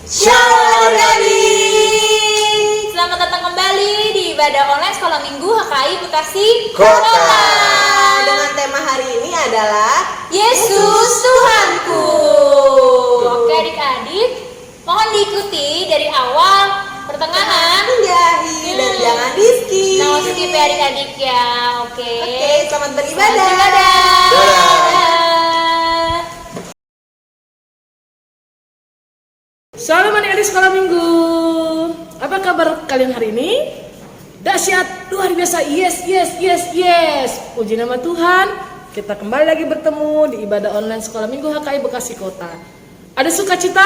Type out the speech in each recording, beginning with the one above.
Shalom adik-adik. Selamat datang kembali di ibadah online sekolah minggu HKI Bekasi Kota. Dengan tema hari ini adalah Yesus Tuhanku. Oke adik-adik, mohon diikuti dari awal, pertengahan, menjahit dan jangan di skip. Nah, skip ya adik-adik ya. Oke, selamat beribadah. Selamat beribadah. Shalom adik-adik sekolah minggu. Apa kabar kalian hari ini? Dahsyat, luar biasa. Yes. Puji nama Tuhan. Kita kembali lagi bertemu di ibadah online sekolah minggu HKI Bekasi Kota. Ada sukacita?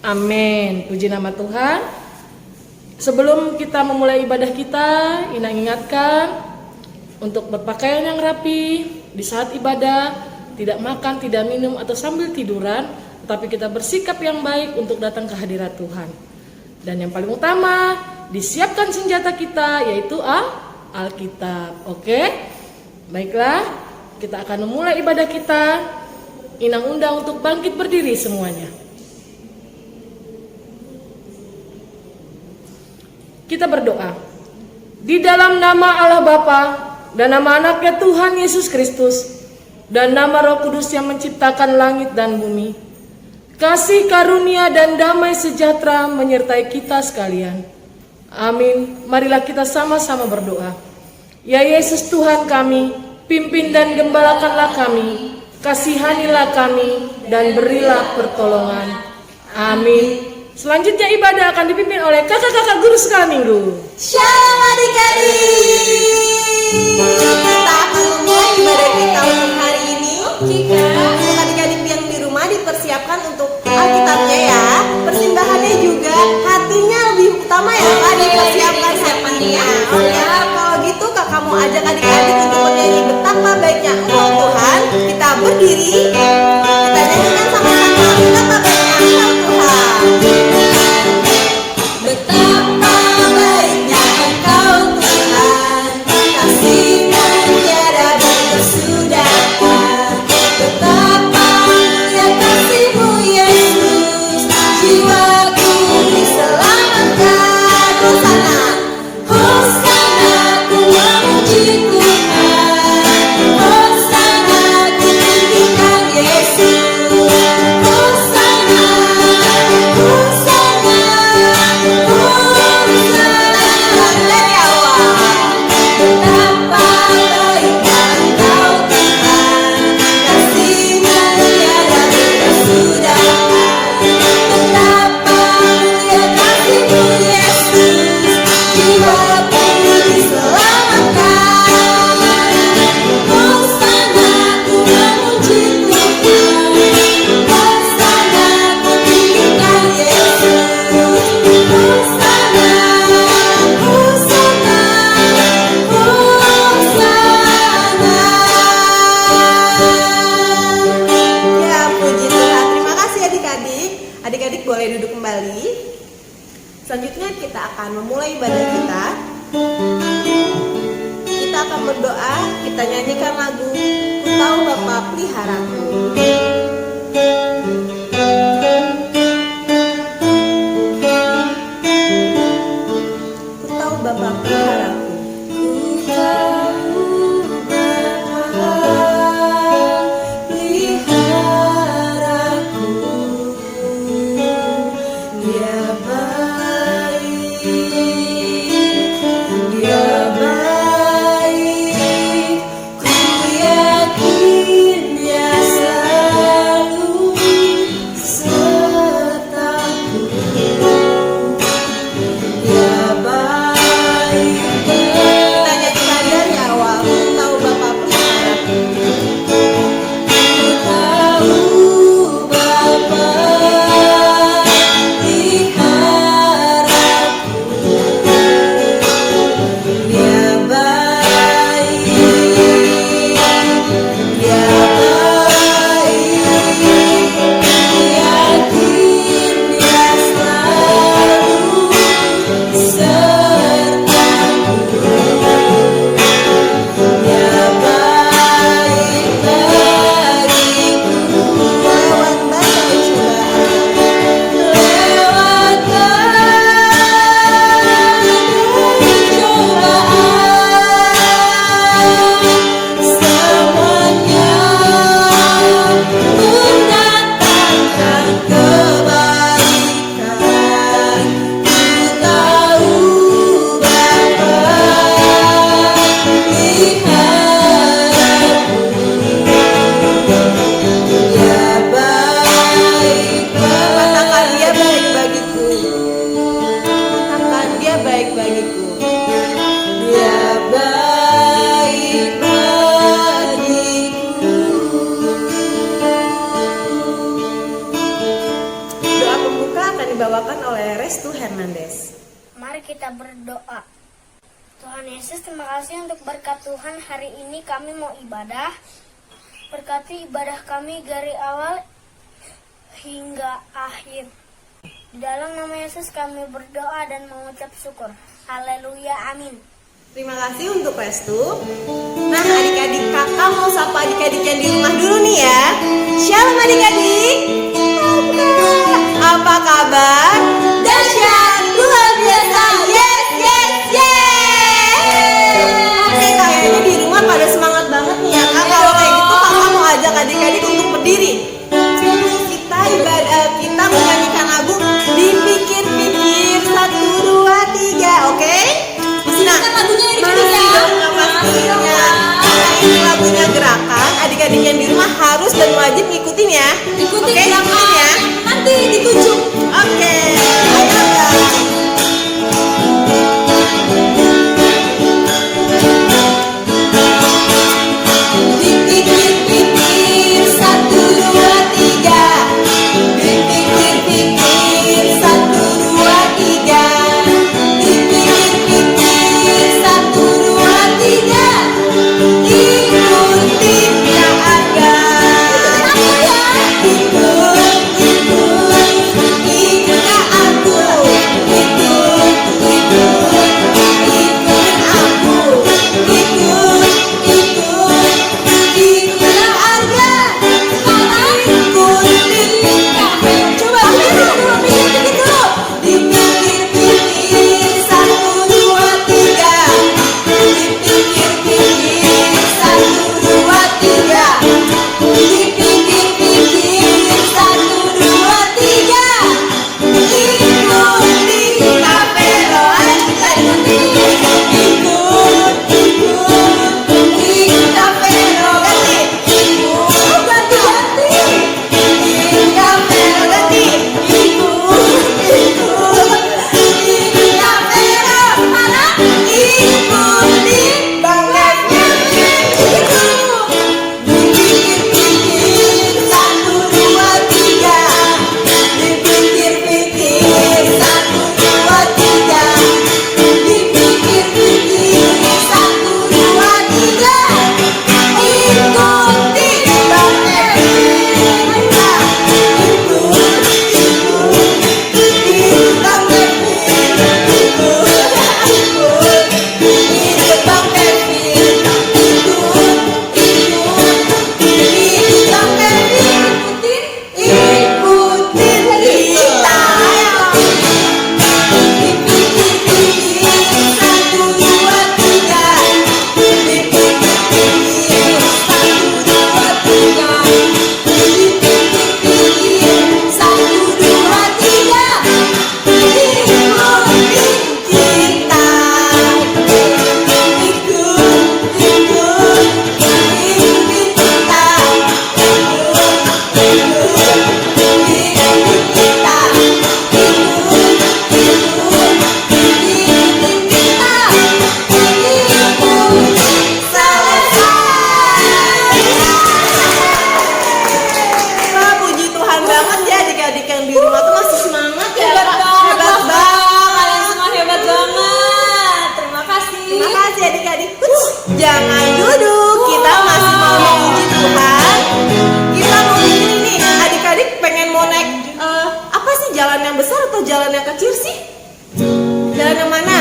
Amin. Puji nama Tuhan. Sebelum kita memulai ibadah kita, Ina ingatkan untuk berpakaian yang rapi di saat ibadah, tidak makan, tidak minum atau sambil tiduran, tetapi kita bersikap yang baik untuk datang ke hadirat Tuhan. Dan yang paling utama, disiapkan senjata kita, yaitu Alkitab. Oke? Baiklah, kita akan memulai ibadah kita. Inang undang untuk bangkit berdiri semuanya. Kita berdoa. Di dalam nama Allah Bapa dan nama anaknya Tuhan Yesus Kristus dan nama Roh Kudus yang menciptakan langit dan bumi, kasih karunia dan damai sejahtera menyertai kita sekalian. Amin. Marilah kita sama-sama berdoa. Ya Yesus Tuhan kami, pimpin dan gembalakanlah kami, kasihanilah kami dan berilah pertolongan. Amin. Selanjutnya ibadah akan dipimpin oleh kakak-kakak guru sekolah minggu. Shalom adik-adik. Kita akan memulai ibadah kita untuk hari ini. Untuk adik-adik yang di rumah dipersiapkan untuk Alkitabnya ya. Persembahannya juga hatinya lebih utama ya Kak, dipersiapkan hatinya. Oke, kalau gitu Kak mau ajak adik-adik untuk bernyanyi betapa baiknya Engkau Tuhan. Kita berdiri, kita nyanyikan sama-sama betapa baiknya Engkau Tuhan. Betapa baiknya Engkau Tuhan, kasih-Mu tiada berkesudahan. Betapa mulia kasih-Mu Yesus, jiwaku diselamatkan. Hosana, Hosana, ku memuji Tuhan. Hosana, ku tinggikan Yesus. Hosana, Hosana, Hosana. Dari awal. Betapa baiknya Engkau Tuhan, kasih-Mu tiada berkesudahan. Betapa mulia kasih-Mu Yesus, jiwaku diselamatkan. Hosana, ku memuji Tuhan. Hosana, ku tinggikan Yesus. Hosana, Hosana, Hosana. Ya, puji Tuhan. Terima kasih adik-adik. Adik-adik boleh duduk kembali. Selanjutnya kita akan memulai ibadah kita. Kita akan berdoa, kita nyanyikan lagu Ku Tahu Bapa Peliharaku. Ku tahu Bapa peliharaku. Ku tahu Bapa peliharaku. Dia baik, Dia baik. Ku yakin Dia selalu sertaku. Dia baik. Kita nyanyikan dari awal. Ku tahu Bapa peliharaku. Ku tahu Bapa peliharaku. pembuka akan dibawakan oleh Restu Hernandez. Mari kita berdoa. Tuhan Yesus, terima kasih untuk berkat Tuhan. Hari ini kami mau ibadah. Berkati ibadah kami dari awal hingga akhir. Di dalam nama Yesus kami berdoa dan mengucap syukur. Haleluya, amin. Terima kasih untuk Restu. Nah adik-adik, kakak mau sapa adik-adik yang di rumah dulu nih ya. Shalom adik-adik. Apa kabar? Dahsyat, luar biasa. Yes, yes, yes. Oke, kayaknya di rumah pada semangat banget nih ya kak. Kalau kayak gitu kakak mau ajak adik-adik untuk berdiri. Kita ibadah, kita menyanyikan lagu Dipikir-pikir 1, 2, 3, oke? Nah, lagunya masih dong pastinya. Karena ini lagunya gerakan, adik-adik yang di rumah harus dan wajib ngikutin ya. Ikutin Oke, gerakan ya. nanti ditunjuk. Oke, ayo guys. Dipikir-pikir 1, 2, 3. Dipikir-pikir 1, 2, 3. Dipikir-pikir 1, 2, 3. Ikutin Kak Aga. Ikut Kak aku. Jangan duduk, kita masih mau memuji Tuhan. Kita mau ini nih, adik-adik pengen mau naik apa sih, jalan yang besar atau jalan yang kecil sih? Jalan yang mana?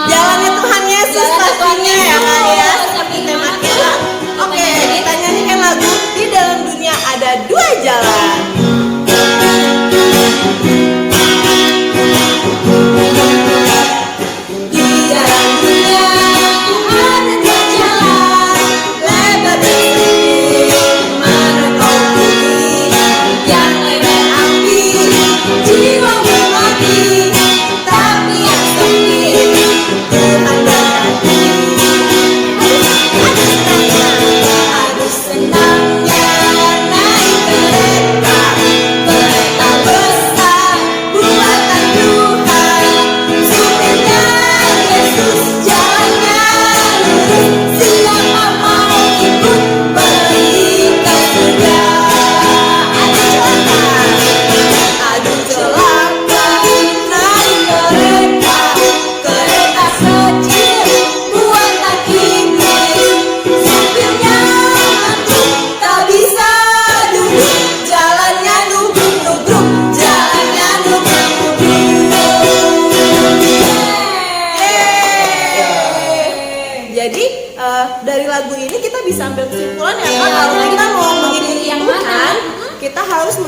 Jalannya Tuhan Yesus pastinya ya kan ya. Seperti tema kita. Oke, kita nyanyikan lagu Di Dalam Dunia Ada Dua Jalan. Jiwa memati, tak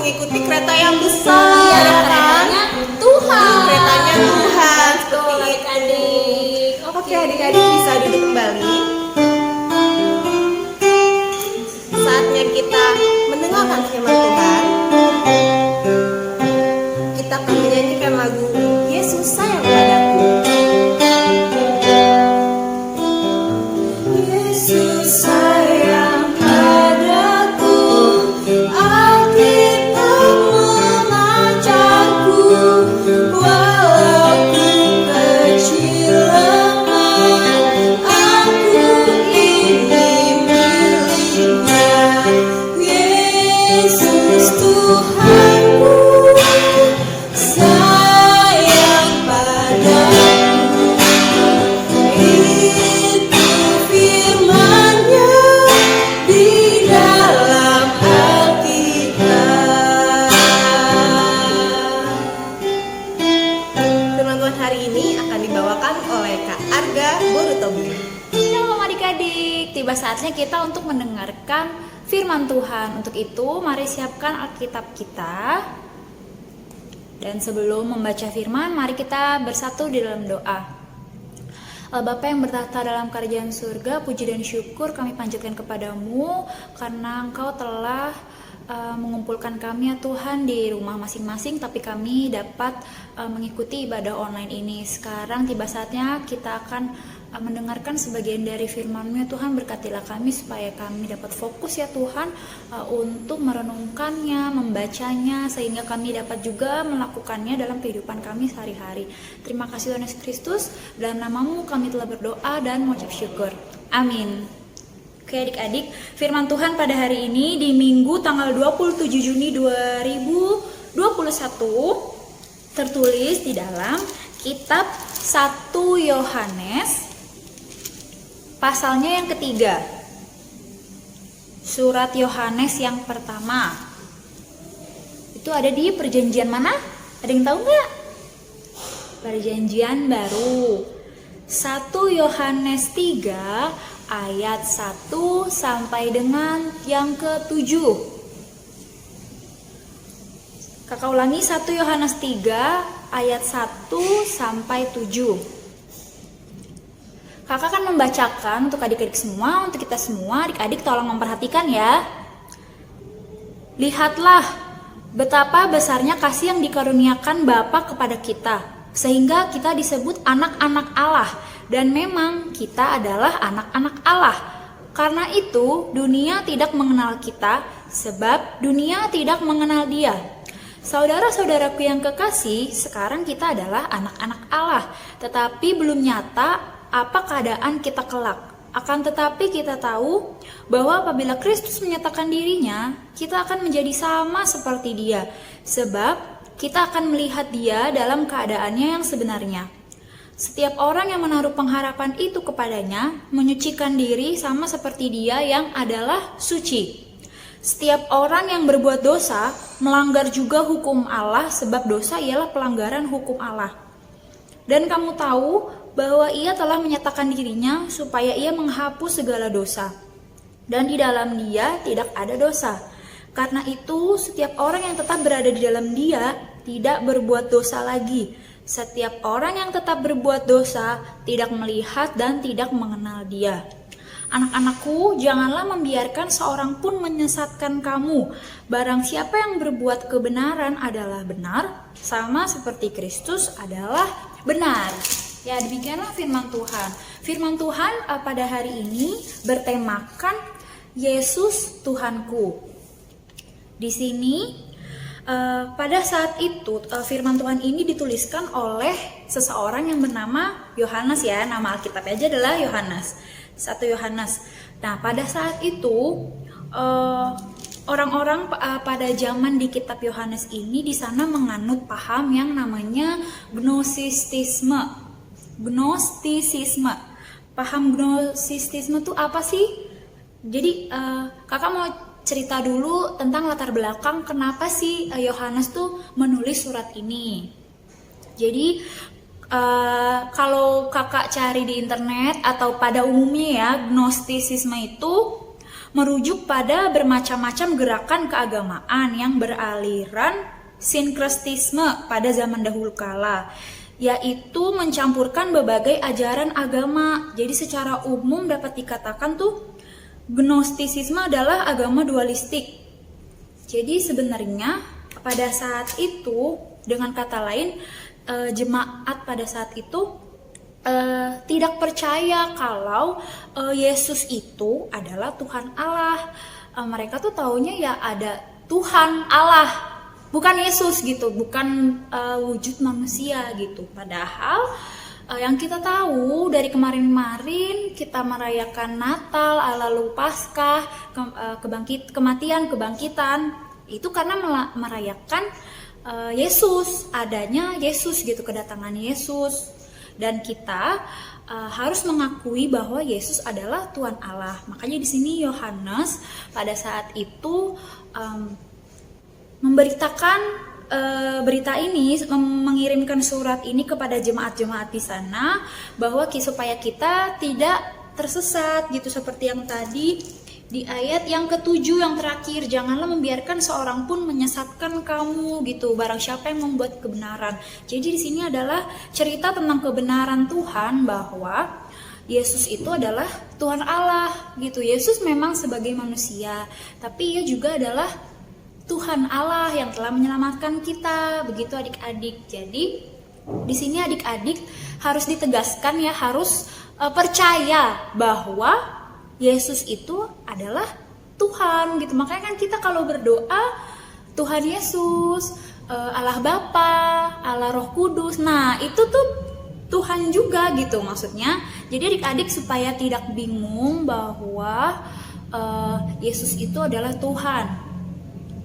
mengikuti kereta yang besar, Iya, ya kan? keretanya Tuhan. Keretanya Tuhan, Betul, seperti itu. adik-adik. Oke, adik-adik bisa duduk kembali. Saatnya kita mendengarkan firman Tuhan. Kita akan menyanyikan lagu Yesus Sayang Padaku. Yesus sayang padaku, Alkitab mengajarku, walau ku kecil lemah, aku ini miliknya. Yesus Tuhanku, sayang padaku. Itu firman-Nya di dalam Alkitab. Firman Tuhan hari ini akan dibawakan oleh Kak Arga Borutobu. Shalom adik-adik, tiba saatnya kita untuk mendengarkan firman Tuhan. Untuk itu, mari siapkan Alkitab kita. Dan sebelum membaca firman, mari kita bersatu di dalam doa. Bapa yang bertahta dalam kerajaan surga, puji dan syukur kami panjatkan kepadamu karena Engkau telah mengumpulkan kami ya Tuhan di rumah masing-masing, tapi kami dapat mengikuti ibadah online ini. Sekarang tiba saatnya kita akan mendengarkan sebagian dari firman-Mu ya Tuhan. Berkatilah kami supaya kami dapat fokus ya Tuhan untuk merenungkannya, membacanya, sehingga kami dapat juga melakukannya dalam kehidupan kami sehari-hari. Terima kasih Tuhan Yesus Kristus, dalam nama-Mu kami telah berdoa dan mengucap syukur. Amin. Oke adik-adik, firman Tuhan pada hari ini di Minggu tanggal 27 Juni 2021 tertulis di dalam kitab 1 Yohanes pasalnya yang ketiga. Surat Yohanes yang pertama. Itu ada di perjanjian mana? Ada yang tahu nggak? Perjanjian baru. 1 Yohanes 3 ayat 1 sampai dengan yang ke-7. Kakak ulangi, 1 Yohanes 3 ayat 1 sampai 7. Kakak akan membacakan untuk adik-adik semua, untuk kita semua. Adik-adik tolong memperhatikan ya. Lihatlah betapa besarnya kasih yang dikaruniakan Bapa kepada kita, sehingga kita disebut anak-anak Allah. Dan memang kita adalah anak-anak Allah. Karena itu dunia tidak mengenal kita, sebab dunia tidak mengenal Dia. Saudara-saudaraku yang kekasih, sekarang kita adalah anak-anak Allah, tetapi belum nyata apa keadaan kita kelak. Akan tetapi kita tahu bahwa apabila Kristus menyatakan dirinya, kita akan menjadi sama seperti Dia, sebab kita akan melihat Dia dalam keadaannya yang sebenarnya. Setiap orang yang menaruh pengharapan itu kepadanya menyucikan diri sama seperti Dia yang adalah suci. Setiap orang yang berbuat dosa melanggar juga hukum Allah, sebab dosa ialah pelanggaran hukum Allah. Dan kamu tahu bahwa Ia telah menyatakan dirinya supaya Ia menghapus segala dosa, dan di dalam Dia tidak ada dosa. Karena itu setiap orang yang tetap berada di dalam Dia tidak berbuat dosa lagi. Setiap orang yang tetap berbuat dosa tidak melihat dan tidak mengenal Dia. Anak-anakku, janganlah membiarkan seorang pun menyesatkan kamu. Barang siapa yang berbuat kebenaran adalah benar, sama seperti Kristus adalah benar. Ya, demikianlah firman Tuhan. Firman Tuhan pada hari ini bertemakan Yesus Tuhanku. Di sini pada saat itu firman Tuhan ini dituliskan oleh seseorang yang bernama Yohanes ya. Nama Alkitabnya aja adalah Yohanes. 1 Yohanes. Nah, pada saat itu orang-orang pada zaman di kitab Yohanes ini di sana menganut paham yang namanya gnostisisme. Gnostisisme. Paham gnostisisme itu apa sih? Jadi kakak mau cerita dulu tentang latar belakang kenapa sih Yohanes tuh menulis surat ini. Jadi kalau kakak cari di internet atau pada umumnya ya, gnostisisme itu merujuk pada bermacam-macam gerakan keagamaan yang beraliran sinkretisme pada zaman dahulu kala, yaitu mencampurkan berbagai ajaran agama. Jadi secara umum dapat dikatakan tuh Gnostisisme adalah agama dualistik. Jadi sebenarnya pada saat itu, dengan kata lain, jemaat pada saat itu tidak percaya kalau Yesus itu adalah Tuhan Allah. Mereka tuh taunya ya ada Tuhan Allah, bukan Yesus gitu, bukan wujud manusia gitu. Padahal yang kita tahu dari kemarin-kemarin kita merayakan Natal, lalu Paskah, kematian, kebangkitan, itu karena merayakan Yesus, adanya Yesus gitu, kedatangan Yesus. Dan kita harus mengakui bahwa Yesus adalah Tuhan Allah. Makanya di sini Yohanes pada saat itu memberitakan berita ini, mengirimkan surat ini kepada jemaat-jemaat di sana, bahwa supaya kita tidak tersesat gitu, seperti yang tadi di ayat yang ke-7 yang terakhir, janganlah membiarkan seorang pun menyesatkan kamu gitu, barang siapa yang membuat kebenaran. Jadi di sini adalah cerita tentang kebenaran Tuhan, bahwa Yesus itu adalah Tuhan Allah gitu. Yesus memang sebagai manusia, tapi ia juga adalah Tuhan Allah yang telah menyelamatkan kita, begitu adik-adik. Jadi di sini adik-adik harus ditegaskan ya, harus percaya bahwa Yesus itu adalah Tuhan gitu. Makanya kan kita kalau berdoa Tuhan Yesus, Allah Bapa, Allah Roh Kudus. Nah, itu tuh Tuhan juga gitu maksudnya. Jadi adik-adik supaya tidak bingung bahwa Yesus itu adalah Tuhan.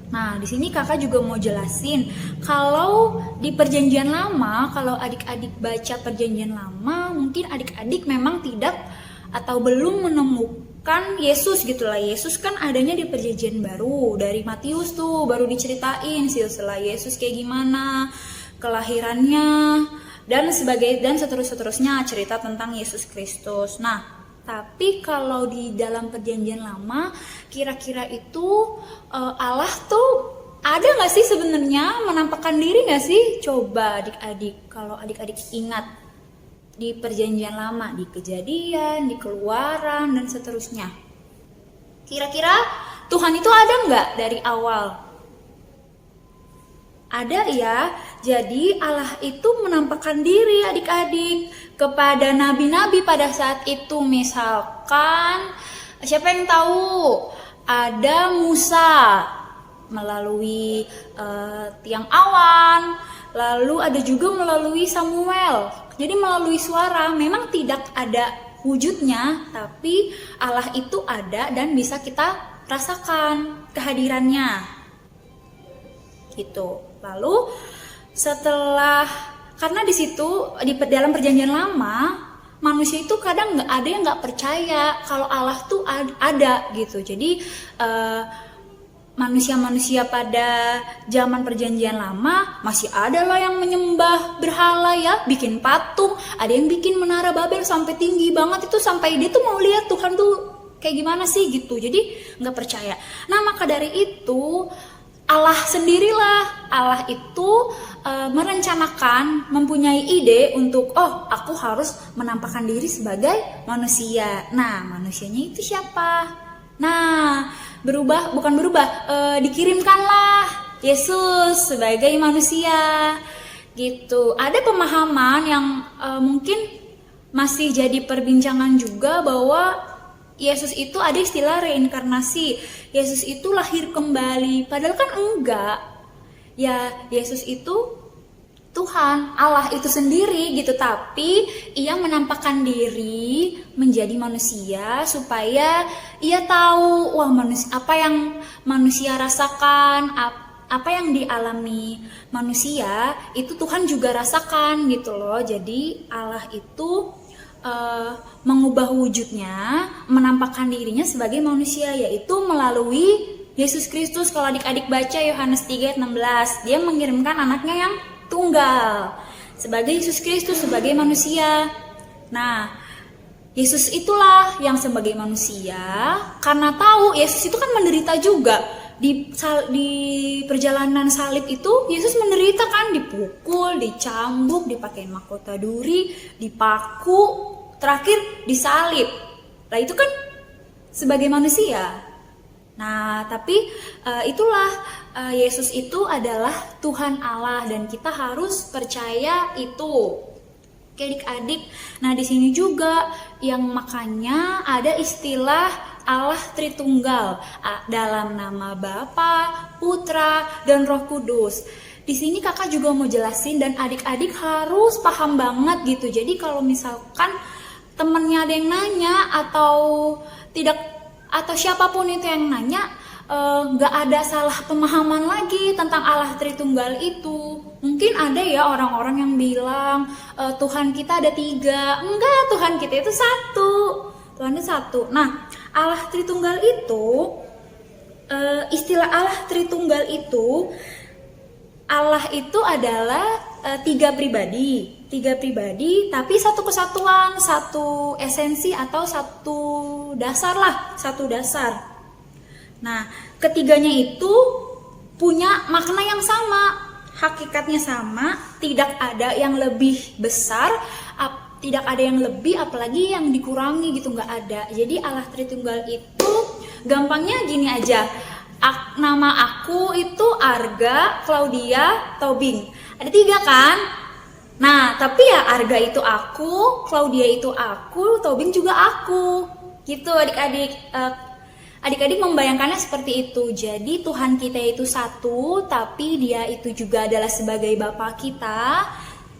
Nah, di sini kakak juga mau jelasin, kalau di perjanjian lama, kalau adik-adik baca perjanjian lama, mungkin adik-adik memang tidak atau belum menemukan Yesus gitulah. Yesus kan adanya di perjanjian baru, dari Matius tuh baru diceritain silsilah Yesus kayak gimana, kelahirannya, dan seterusnya cerita tentang Yesus Kristus. Nah, tapi kalau di dalam perjanjian lama, kira-kira itu Allah tuh ada nggak sih sebenarnya, menampakkan diri nggak sih? Coba adik-adik, kalau adik-adik ingat di perjanjian lama, di Kejadian, di Keluaran, dan seterusnya. Kira-kira Tuhan itu ada nggak dari awal? Ada ya. Jadi Allah itu menampakkan diri adik-adik kepada nabi-nabi pada saat itu. Misalkan siapa yang tahu, ada Musa melalui tiang awan, lalu ada juga melalui Samuel. Jadi melalui suara, memang tidak ada wujudnya, tapi Allah itu ada dan bisa kita rasakan kehadirannya gitu. Lalu setelah, karena di situ di dalam perjanjian lama, manusia itu kadang nggak ada yang nggak percaya kalau Allah tuh ada gitu. Jadi manusia-manusia pada zaman perjanjian lama masih ada lah yang menyembah berhala ya, bikin patung, ada yang bikin menara Babel sampai tinggi banget itu, sampai dia tuh mau lihat Tuhan tuh kayak gimana sih gitu. Jadi nggak percaya. Nah, maka dari itu Allah sendirilah, Allah itu merencanakan, mempunyai ide untuk, aku harus menampakkan diri sebagai manusia. Nah, manusianya itu siapa? Nah, dikirimkanlah Yesus sebagai manusia gitu. Ada pemahaman yang mungkin masih jadi perbincangan juga, bahwa Yesus itu ada istilah reinkarnasi. Yesus itu lahir kembali, padahal kan enggak. Ya, Yesus itu Tuhan, Allah itu sendiri gitu, tapi ia menampakkan diri menjadi manusia supaya ia tahu, apa yang manusia rasakan, apa yang dialami manusia itu Tuhan juga rasakan gitu loh. Jadi Allah itu mengubah wujudnya, menampakkan dirinya sebagai manusia, yaitu melalui Yesus Kristus. Kalau adik-adik baca Yohanes 3:16, dia mengirimkan anaknya yang tunggal sebagai Yesus Kristus, sebagai manusia. Nah, Yesus itulah yang sebagai manusia, karena tahu Yesus itu kan menderita juga. Di perjalanan salib itu Yesus menderita kan, dipukul, dicambuk, dipakai mahkota duri, dipaku, terakhir disalib. Nah itu kan sebagai manusia. Nah tapi itulah Yesus itu adalah Tuhan Allah dan kita harus percaya itu. Oke adik-adik, nah di sini juga yang makanya ada istilah Allah Tritunggal dalam nama Bapa, Putra, dan Roh Kudus. Di sini kakak juga mau jelasin dan adik-adik harus paham banget gitu. Jadi kalau misalkan temennya ada yang nanya atau siapapun itu yang nanya, nggak ada salah pemahaman lagi tentang Allah Tritunggal itu. Mungkin ada ya orang-orang yang bilang Tuhan kita ada 3. Enggak, Tuhan kita itu 1. Tuhan itu 1. Nah, Allah Tritunggal itu, istilah Allah Tritunggal itu, Allah itu adalah 3 pribadi. 3 pribadi tapi satu kesatuan, satu esensi atau satu dasar lah, satu dasar. Nah, ketiganya itu punya makna yang sama, hakikatnya sama, tidak ada yang lebih besar, tidak ada yang lebih apalagi yang dikurangi gitu, nggak ada. Jadi Allah Tritunggal itu gampangnya gini aja, nama aku itu Arga, Claudia, Tobing, ada 3 kan? Nah tapi ya Arga itu aku, Claudia itu aku, Tobing juga aku, gitu adik-adik. Adik-adik membayangkannya seperti itu. Jadi Tuhan kita itu 1, tapi dia itu juga adalah sebagai Bapa kita,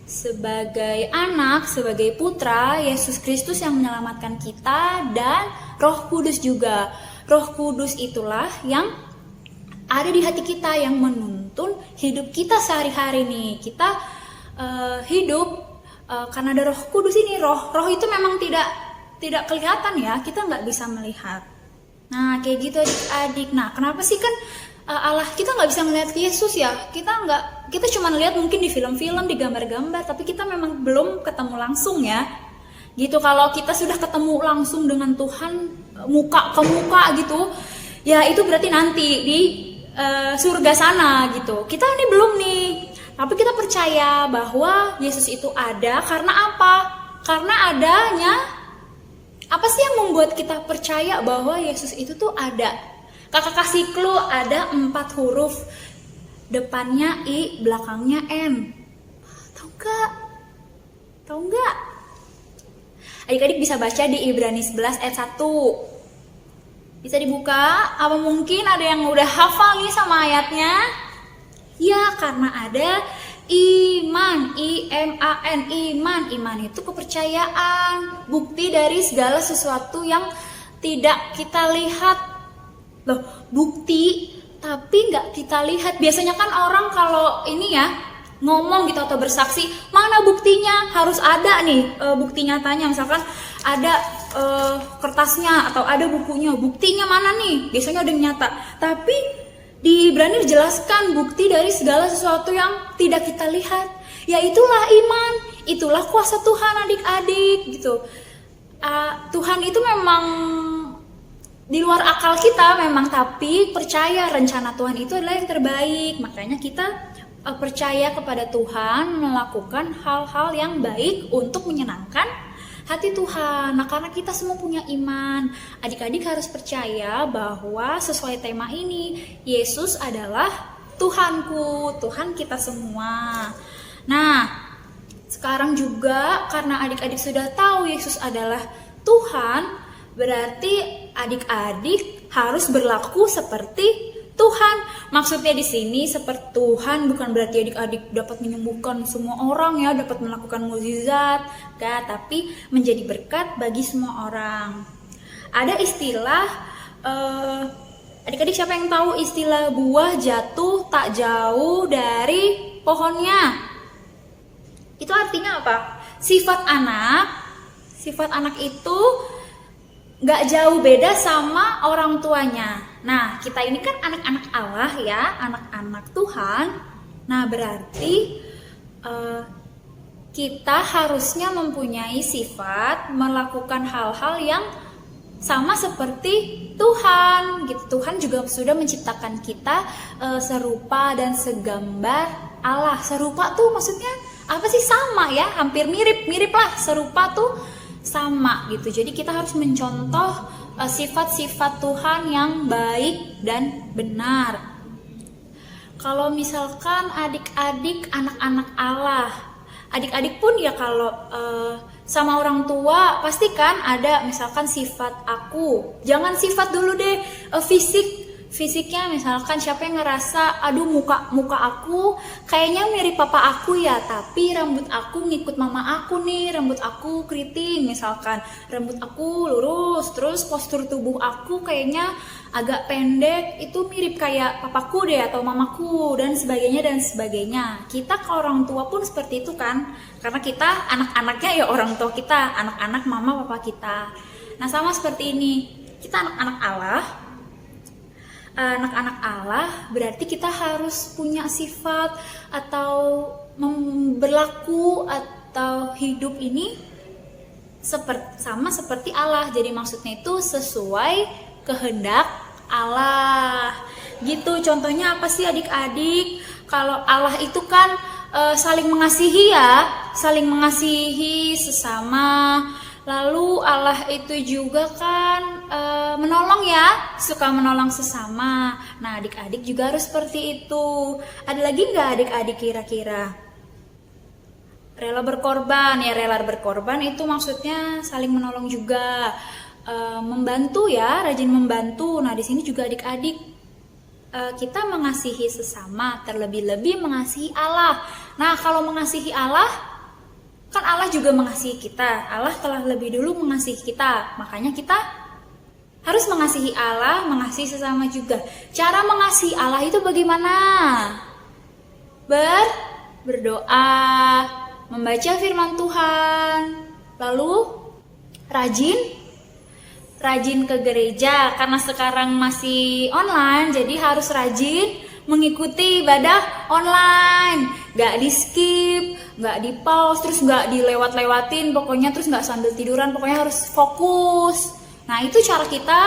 sebagai anak, sebagai putra, Yesus Kristus yang menyelamatkan kita, dan Roh Kudus juga. Roh Kudus itulah yang ada di hati kita, yang menuntun hidup kita sehari-hari nih. Kita hidup karena ada Roh Kudus ini. Roh itu memang tidak kelihatan ya, kita nggak bisa melihat. Nah kayak gitu adik-adik. Nah kenapa sih kan Allah kita nggak bisa melihat Yesus ya? Kita cuma lihat mungkin di film-film, di gambar-gambar, tapi kita memang belum ketemu langsung ya. Gitu, kalau kita sudah ketemu langsung dengan Tuhan muka ke muka gitu, ya itu berarti nanti di surga sana gitu. Kita ini belum nih, tapi kita percaya bahwa Yesus itu ada karena apa? Karena adanya. Apa sih yang membuat kita percaya bahwa Yesus itu tuh ada? Kakak kasih clue, ada 4 huruf. Depannya I, belakangnya N. Tahu nggak? Adik-adik bisa baca di Ibrani 11 ayat 1. Bisa dibuka? Apa mungkin ada yang udah hafal nih sama ayatnya? Ya, karena ada iman, I-M-A-N, iman itu kepercayaan, bukti dari segala sesuatu yang tidak kita lihat. Loh, bukti tapi nggak kita lihat. Biasanya kan orang kalau ini ya ngomong gitu atau bersaksi, mana buktinya? Harus ada nih bukti nyatanya. Misalkan ada kertasnya atau ada bukunya, buktinya mana nih? Biasanya ada yang nyata. Tapi di Ibrani dijelaskan bukti dari segala sesuatu yang tidak kita lihat. Ya itulah iman, itulah kuasa Tuhan adik-adik gitu. Tuhan itu memang di luar akal kita memang, tapi percaya rencana Tuhan itu adalah yang terbaik. Makanya kita percaya kepada Tuhan, melakukan hal-hal yang baik untuk menyenangkan hati Tuhan. Nah karena kita semua punya iman, adik-adik harus percaya bahwa sesuai tema ini, Yesus adalah Tuhanku, Tuhan kita semua. Nah sekarang juga karena adik-adik sudah tahu Yesus adalah Tuhan, berarti adik-adik harus berlaku seperti Tuhan. Maksudnya di sini seperti Tuhan bukan berarti adik-adik dapat menyembuhkan semua orang ya, dapat melakukan mukjizat, enggak, tapi menjadi berkat bagi semua orang. Ada istilah adik-adik siapa yang tahu istilah buah jatuh tak jauh dari pohonnya? Itu artinya apa? Sifat anak itu nggak jauh beda sama orang tuanya. Nah, kita ini kan anak-anak Allah ya, anak-anak Tuhan. Nah, berarti kita harusnya mempunyai sifat melakukan hal-hal yang sama seperti Tuhan gitu. Tuhan juga sudah menciptakan kita serupa dan segambar Allah. Serupa tuh maksudnya apa sih? Sama ya, hampir mirip lah. Serupa tuh sama gitu. Jadi kita harus mencontoh sifat-sifat Tuhan yang baik dan benar. Kalau misalkan adik-adik anak-anak Allah, adik-adik pun ya kalau sama orang tua pasti kan ada misalkan sifat aku. Jangan sifat dulu deh, fisiknya misalkan siapa yang ngerasa aduh muka aku kayaknya mirip papa aku ya, tapi rambut aku ngikut mama aku nih, rambut aku keriting misalkan, rambut aku lurus, terus postur tubuh aku kayaknya agak pendek, itu mirip kayak papaku deh atau mamaku dan sebagainya. Kita ke orang tua pun seperti itu kan, karena kita anak-anaknya ya orang tua kita, anak-anak mama papa kita. Nah sama seperti ini, kita anak-anak Allah berarti kita harus punya sifat atau berlaku atau hidup ini sama seperti Allah. Jadi maksudnya itu sesuai kehendak Allah gitu. Contohnya apa sih adik-adik? Kalau Allah itu kan saling mengasihi ya, saling mengasihi sesama. Lalu Allah itu juga kan menolong ya, suka menolong sesama. Nah adik-adik juga harus seperti itu. Ada lagi nggak adik-adik kira-kira? Rela berkorban ya, rela berkorban itu maksudnya saling menolong juga. Membantu ya, rajin membantu. Nah di sini juga adik-adik kita mengasihi sesama, terlebih-lebih mengasihi Allah. Nah kalau mengasihi Allah, kan Allah juga mengasihi kita. Allah telah lebih dulu mengasihi kita, makanya kita harus mengasihi Allah, mengasihi sesama juga. Cara mengasihi Allah itu bagaimana? Berdoa, membaca firman Tuhan, lalu rajin ke gereja. Karena sekarang masih online, jadi harus rajin mengikuti ibadah online. Gak di skip, gak di pause, terus gak dilewat-lewatin, pokoknya terus gak sambil tiduran, pokoknya harus fokus. Nah itu cara kita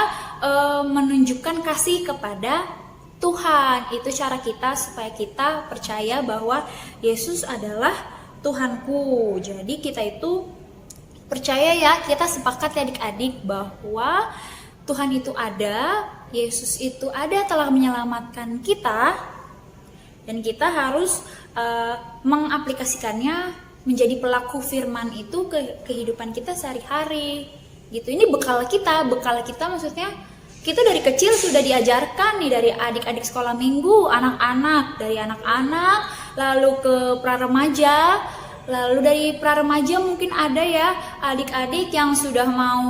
menunjukkan kasih kepada Tuhan. Itu cara kita supaya kita percaya bahwa Yesus adalah Tuhanku. Jadi kita itu percaya ya, kita sepakat ya adik-adik bahwa Tuhan itu ada, Yesus itu ada, telah menyelamatkan kita, dan kita harus mengaplikasikannya menjadi pelaku firman itu ke kehidupan kita sehari-hari gitu. Ini bekal kita maksudnya kita dari kecil sudah diajarkan nih, dari adik-adik sekolah minggu, anak-anak, dari anak-anak lalu ke pra-remaja. Lalu dari pra-remaja mungkin ada ya adik-adik yang sudah mau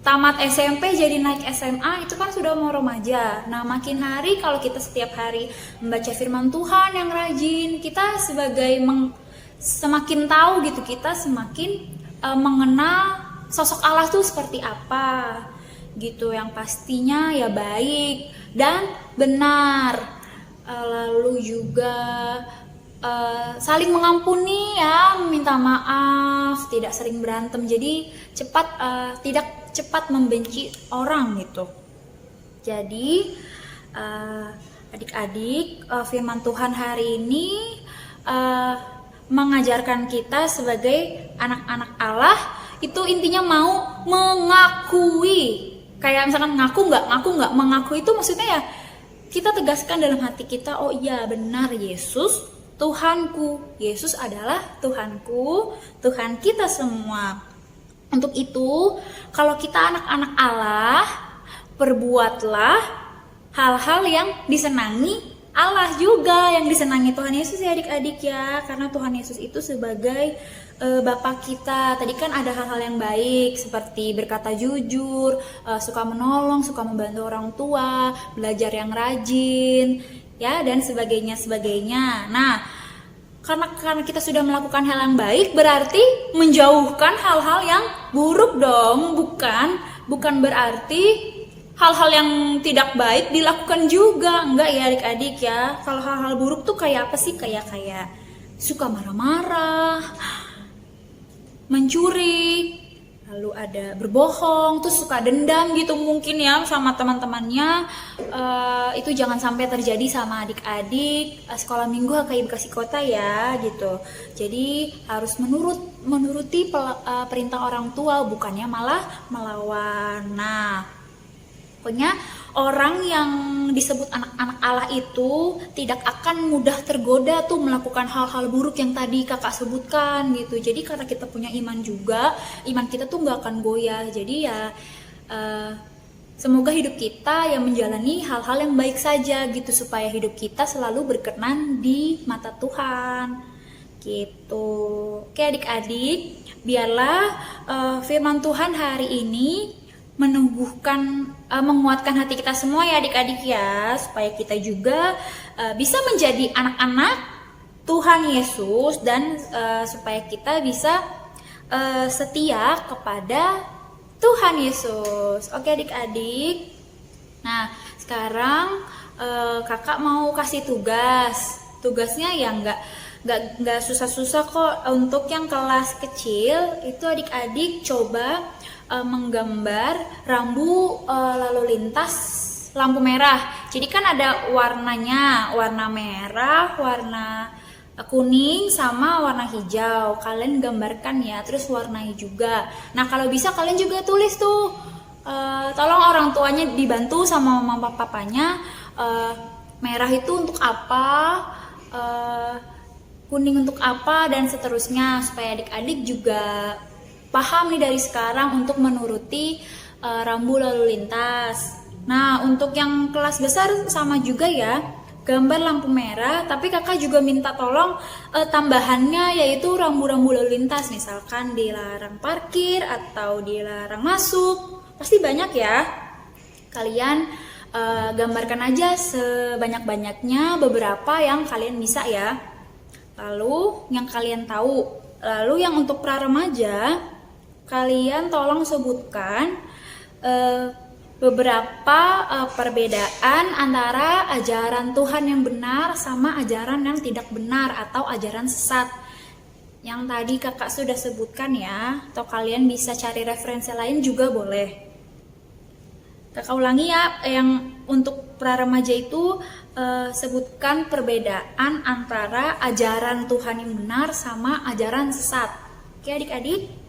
tamat SMP jadi naik SMA, itu kan sudah mau remaja. Nah makin hari kalau kita setiap hari membaca firman Tuhan yang rajin, kita semakin tahu gitu, kita semakin mengenal sosok Allah tuh seperti apa gitu, yang pastinya ya baik dan benar. Lalu juga saling mengampuni ya, meminta maaf, tidak sering berantem, jadi tidak cepat membenci orang gitu. Jadi adik-adik, firman Tuhan hari ini mengajarkan kita sebagai anak-anak Allah itu intinya mau mengakui. Kayak misalkan ngaku nggak, mengakui itu maksudnya ya kita tegaskan dalam hati kita, oh iya benar Yesus Tuhanku, Yesus adalah Tuhanku, Tuhan kita semua. Untuk itu, kalau kita anak-anak Allah, perbuatlah hal-hal yang disenangi Allah juga, yang disenangi Tuhan Yesus ya adik-adik ya. Karena Tuhan Yesus itu sebagai Bapa kita. Tadi kan ada hal-hal yang baik seperti berkata jujur, suka menolong, suka membantu orang tua, belajar yang rajin, ya dan sebagainya. Nah, karena kita sudah melakukan hal yang baik, berarti menjauhkan hal-hal yang buruk dong, bukan berarti hal-hal yang tidak baik dilakukan juga, enggak ya adik-adik ya. Kalau hal-hal buruk tuh kayak apa sih? Kayak suka marah-marah, mencuri, lalu ada berbohong, terus suka dendam gitu mungkin ya sama teman-temannya. Itu jangan sampai terjadi sama adik-adik sekolah minggu HKI Bekasi Kota ya gitu. Jadi harus menuruti perintah orang tua, bukannya malah melawan. Nah, pokoknya orang yang disebut anak-anak Allah itu tidak akan mudah tergoda tuh melakukan hal-hal buruk yang tadi kakak sebutkan gitu. Jadi karena kita punya iman juga, iman kita tuh nggak akan goyah. Jadi ya semoga hidup kita yang menjalani hal-hal yang baik saja gitu, supaya hidup kita selalu berkenan di mata Tuhan gitu. Oke adik-adik, biarlah firman Tuhan hari ini menguatkan hati kita semua ya adik-adik ya, supaya kita juga bisa menjadi anak-anak Tuhan Yesus dan supaya kita bisa setia kepada Tuhan Yesus. Oke adik-adik. Nah sekarang kakak mau kasih tugasnya ya nggak susah-susah kok. Untuk yang kelas kecil itu adik-adik coba menggambar rambu lalu lintas lampu merah. Jadi kan ada warnanya, warna merah, warna kuning sama warna hijau. Kalian gambarkan ya, terus warnai juga. Nah kalau bisa kalian juga tulis tuh. Tolong orang tuanya dibantu sama mama papanya. Merah itu untuk apa? Kuning untuk apa? Dan seterusnya, supaya adik-adik juga paham nih dari sekarang untuk menuruti rambu lalu lintas. Nah untuk yang kelas besar sama juga ya, gambar lampu merah, tapi kakak juga minta tolong tambahannya, yaitu rambu-rambu lalu lintas. Misalkan dilarang parkir atau dilarang masuk, pasti banyak ya. Kalian gambarkan aja sebanyak-banyaknya beberapa yang kalian bisa ya, lalu yang kalian tahu. Lalu yang untuk pra remaja, kalian tolong sebutkan beberapa perbedaan antara ajaran Tuhan yang benar sama ajaran yang tidak benar atau ajaran sesat. Yang tadi kakak sudah sebutkan ya, atau kalian bisa cari referensi lain juga boleh. Kakak ulangi ya, yang untuk pra remaja itu sebutkan perbedaan antara ajaran Tuhan yang benar sama ajaran sesat. Oke adik-adik?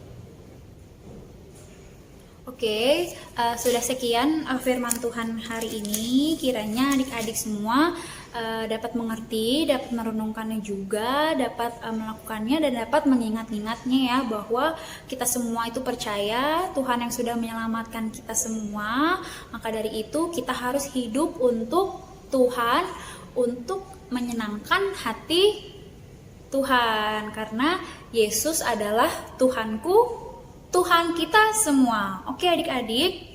Oke, sudah sekian firman Tuhan hari ini. Kiranya adik-adik semua dapat mengerti, dapat merenungkannya juga, dapat melakukannya dan dapat mengingat-ingatnya ya, bahwa kita semua itu percaya Tuhan yang sudah menyelamatkan kita semua. Maka dari itu kita harus hidup untuk Tuhan, untuk menyenangkan hati Tuhan, karena Yesus adalah Tuhanku, Tuhan kita semua. Oke adik-adik,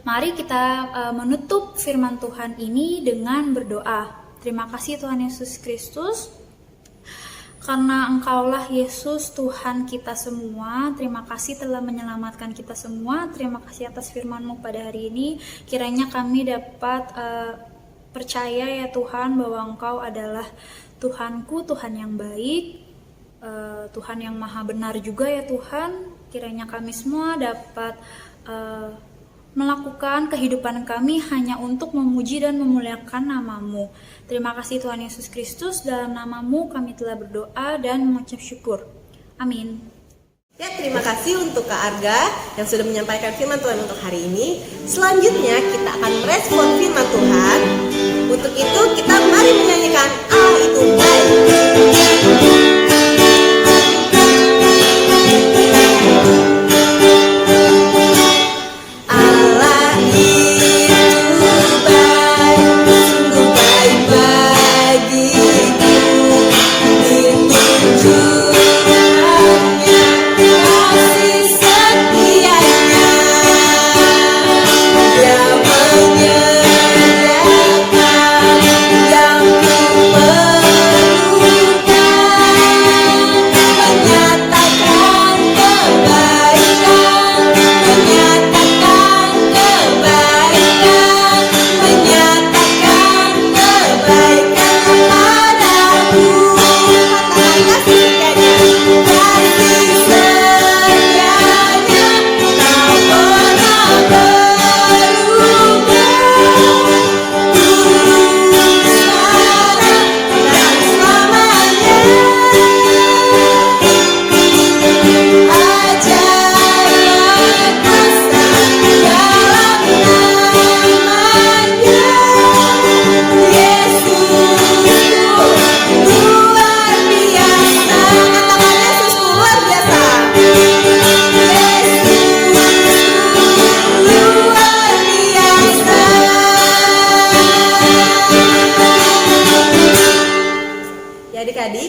mari kita menutup firman Tuhan ini dengan berdoa. Terima kasih Tuhan Yesus Kristus, karena Engkaulah Yesus Tuhan kita semua. Terima kasih telah menyelamatkan kita semua. Terima kasih atas firman-Mu pada hari ini. Kiranya kami dapat percaya ya Tuhan, bahwa Engkau adalah Tuhanku, Tuhan yang baik, Tuhan yang maha benar juga ya Tuhan. Kiranya kami semua dapat melakukan kehidupan kami hanya untuk memuji dan memuliakan nama-Mu. Terima kasih Tuhan Yesus Kristus, dalam nama-Mu kami telah berdoa dan mengucap syukur. Amin. Ya, terima kasih untuk Kak Arga yang sudah menyampaikan firman Tuhan untuk hari ini. Selanjutnya kita akan merespon firman Tuhan. Untuk itu kita mari menyanyikan Allah itu baik.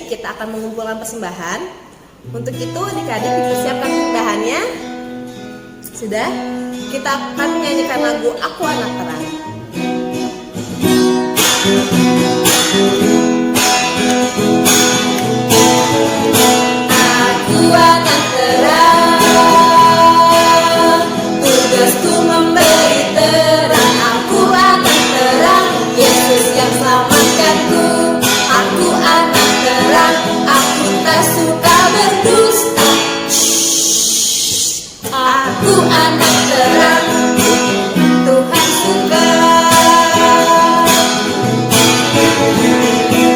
adik-adik kita akan mengumpulkan persembahan. Untuk itu adik-adik dipersiapkan persembahannya. Sudah? Kita akan menyanyikan lagu Aku Anak Terang. Aku anak terang, tugasku memberi terang. Aku anak terang, Yesus yang selamatkanku. Aku anak terang, aku tak suka berdusta. Aku anak terang, Tuhan suka.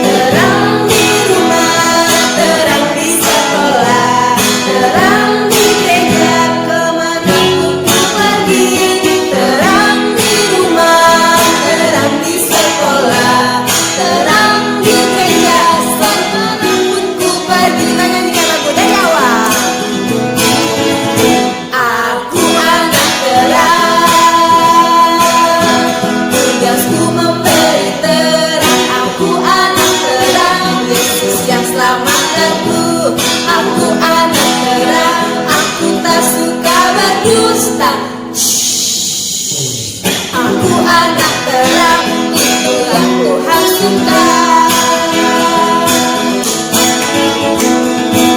Terang di rumah, terang di sekolah, terang di gereja kemanapun ku pergi. Terang di rumah, terang di sekolah, terang di gereja kemanapun ku pergi. Kita nyanyikan lagu dari awal. Aku anak terang, tugasku memberi terang. Aku anak terang, Yesus yang selamatkanku. Aku anak terang, aku tak suka berdusta. Aku anak terang, itu yang Tuhan suka.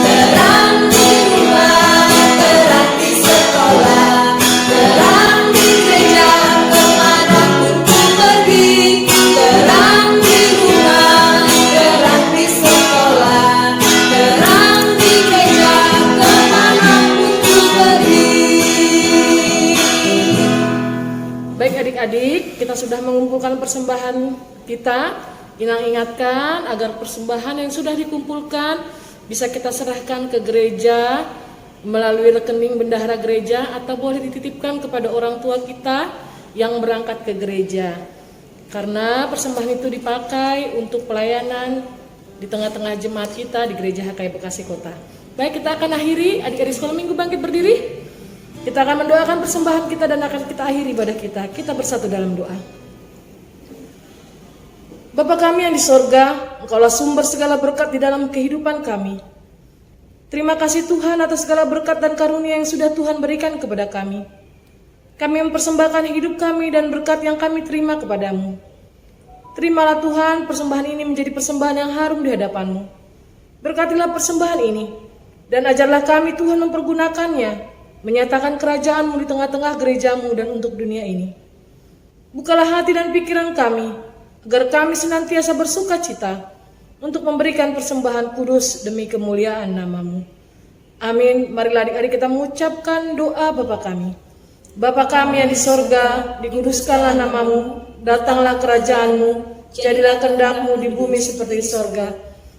Terang di rumah, terang di sekolah, terang di gereja kemanapun ku pergi. Terang di rumah, terang di sekolah, terang di gereja kemanapun ku pergi. Baik adik-adik, kita sudah mengumpulkan persembahan kita. Inang ingatkan agar persembahan yang sudah dikumpulkan bisa kita serahkan ke gereja melalui rekening bendahara gereja atau boleh dititipkan kepada orang tua kita yang berangkat ke gereja. Karena persembahan itu dipakai untuk pelayanan di tengah-tengah jemaat kita di Gereja HKI Bekasi Kota. Baik, kita akan akhiri. Adik-adik sekolah minggu bangkit berdiri. Kita akan mendoakan persembahan kita dan akan kita akhiri ibadah kita. Kita bersatu dalam doa. Bapa kami yang di sorga, Engkaulah sumber segala berkat di dalam kehidupan kami. Terima kasih Tuhan atas segala berkat dan karunia yang sudah Tuhan berikan kepada kami. Kami mempersembahkan hidup kami dan berkat yang kami terima kepadamu. Terimalah Tuhan persembahan ini menjadi persembahan yang harum di hadapan-Mu. Berkatilah persembahan ini dan ajarlah kami Tuhan mempergunakannya, menyatakan kerajaan-Mu di tengah-tengah gereja-Mu dan untuk dunia ini. Bukalah hati dan pikiran kami, agar kami senantiasa bersuka cita untuk memberikan persembahan kudus demi kemuliaan nama-Mu. Amin. Marilah adik-adik kita mengucapkan doa Bapa kami. Bapa kami yang di sorga, dikuduskanlah nama-Mu, datanglah kerajaan-Mu, jadilah kehendak-Mu di bumi seperti di sorga.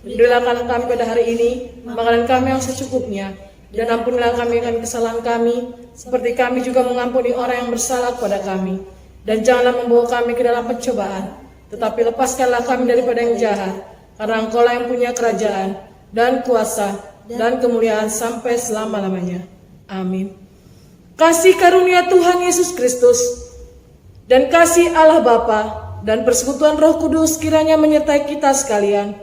Berilah kami pada hari ini makanan kami yang secukupnya, dan ampunilah kami akan kesalahan kami, seperti kami juga mengampuni orang yang bersalah kepada kami. Dan janganlah membawa kami ke dalam pencobaan, tetapi lepaskanlah kami daripada yang jahat, karena Engkaulah yang punya kerajaan, dan kuasa, dan kemuliaan sampai selama-lamanya. Amin. Kasih karunia Tuhan Yesus Kristus, dan kasih Allah Bapa, dan persekutuan Roh Kudus kiranya menyertai kita sekalian.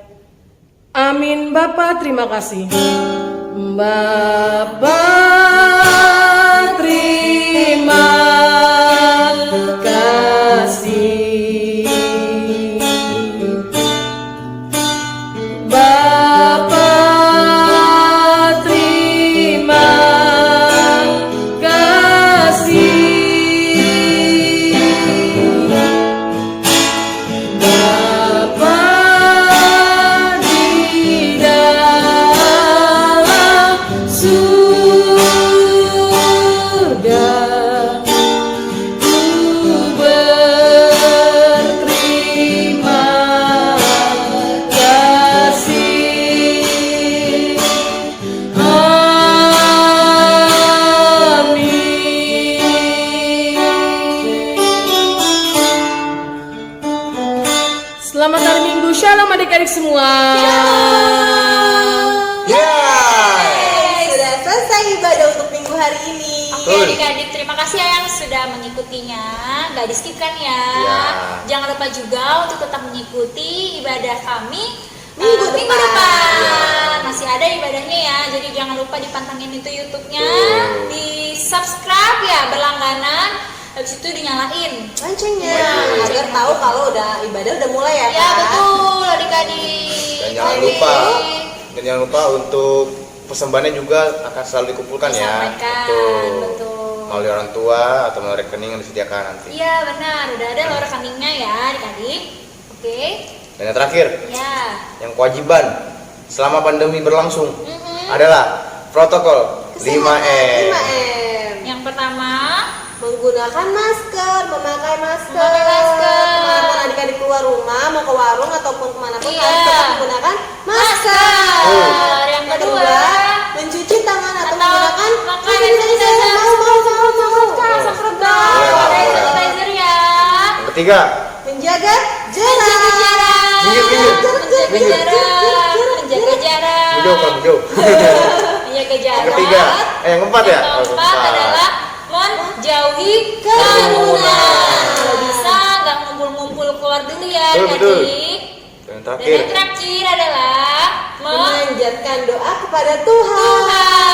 Amin. Bapa, terima kasih. Bapa, terima kasih. Bapa, terima kasih. Bapa di dalam surga, ku berterima kasih. Amin. Selamat hari Minggu, shalom adik-adik semua. Sudah selesai ibadah untuk minggu hari ini. Oke adik-adik, terima kasih ya yang sudah mengikutinya. Gak di-skip kan ya? Jangan lupa juga untuk tetap mengikuti ibadah kami minggu minggu depan. depan. Masih ada ibadahnya ya, jadi jangan lupa dipantengin itu YouTube-nya, di subscribe ya berlangganan, habis itu dinyalain. Loncengnya agar tahu kalau udah ibadah udah mulai ya, Ya Kak. betul adik-adik. Dan jangan lupa untuk persembahannya juga akan selalu dikumpulkan ya. Disampaikan, Betul. betul. Melalui orang tua atau melalui rekening yang disediakan nanti. Iya benar, udah ada loh rekeningnya ya adik-adik. Oke. Dan yang terakhir, Ya. yang kewajiban selama pandemi berlangsung Mm-mm. adalah protokol 5M. 5M. Yang pertama, Menggunakan masker, memakai masker. Memakai masker. Kemanapun adik-adik keluar rumah, mau ke warung ataupun kemanapun Iya. harus tetap menggunakan masker. masker. Yang kedua, mencuci tangan atau atau menggunakan pakai hand sanitizer. mau. Semprot-semprot. Boleh, Pakai boleh. sanitizer ya. Yang ketiga, Menjaga jarak. Menjaga jarak. Minggir. Menjaga jarak. Menjaga jarak. bujau. Menjaga jarak. Yang ketiga, yang keempat ya? Yang keempat adalah menjauhi kerumunan. Kalau bisa nggak ngumpul-ngumpul keluar dulu ya Betul, betul. adik-adik. Dan yang Dan terakhir, yang terakhir adalah Memanjatkan doa kepada Tuhan. Tuhan.